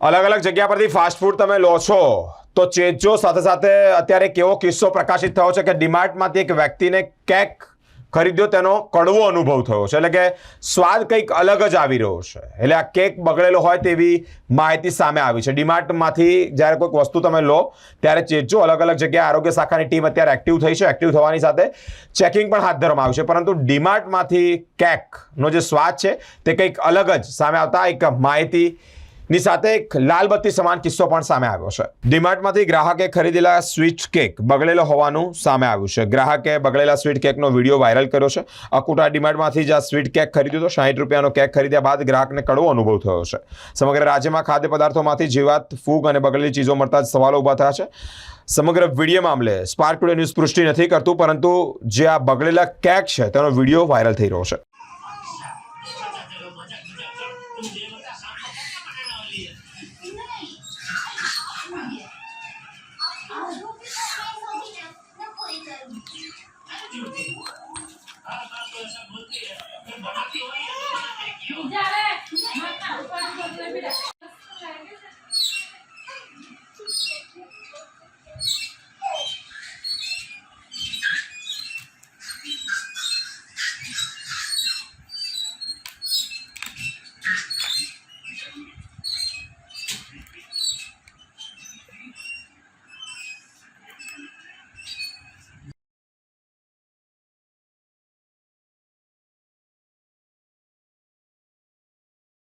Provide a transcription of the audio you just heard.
અલગ અલગ જગ્યા પરથી ફાસ્ટ ફૂડ તમે લો છો તો ચેતજો સાથે સાથે અત્યારે કેવો કિસ્સો પ્રકાશિત થયો છે કે ડીમાર્ટમાંથી એક વ્યક્તિને કેક ખરીદ્યો, તેનો કડવો અનુભવ થયો છે, એટલે કે સ્વાદ કંઈક અલગ જ આવી રહ્યો છે. એટલે આ કેક બગડેલો હોય તેવી માહિતી સામે આવી છે. ડીમાર્ટમાંથી જ્યારે કોઈક વસ્તુ તમે લો ત્યારે ચેતજો. અલગ અલગ જગ્યાએ આરોગ્ય શાખાની ટીમ અત્યારે એક્ટિવ થઈ છે. એક્ટિવ થવાની સાથે ચેકિંગ પણ હાથ ધરવામાં આવ્યું છે, પરંતુ ડીમાર્ટમાંથી કેકનો જે સ્વાદ છે તે કંઈક અલગ જ સામે આવતા એક માહિતીની સાથે એક લાલબત્તી સમાન કિસ્સો પણ સામે આવ્યો છે. ડીમાર્ટમાંથી ગ્રાહકે ખરીદેલા સ્વીટ કેક બગડેલો હોવાનું સામે આવ્યું છે. ગ્રાહકે બગડેલા સ્વીટ કેકનો વિડીયો વાયરલ કર્યો છે. અકુટા ડીમાર્ટમાંથી જ આ સ્વીટ કેક ખરીદ્યો હતો. 60 રૂપિયાનો કેક ખરીદ્યા બાદ ગ્રાહકને કડવો અનુભવ થયો છે. સમગ્ર રાજ્યમાં ખાદ્ય પદાર્થોમાંથી જીવાત, ફૂગ અને બગડેલી ચીજો મળતા જ સવાલો ઊભા થયા છે. સમગ્ર વિડીયો મામલે સ્પાર્ક ટુડે ન્યૂઝ પુષ્ટિ નથી કરતું, પરંતુ જે આ બગડેલા કેક છે તેનો વિડીયો વાયરલ થઈ રહ્યો છે.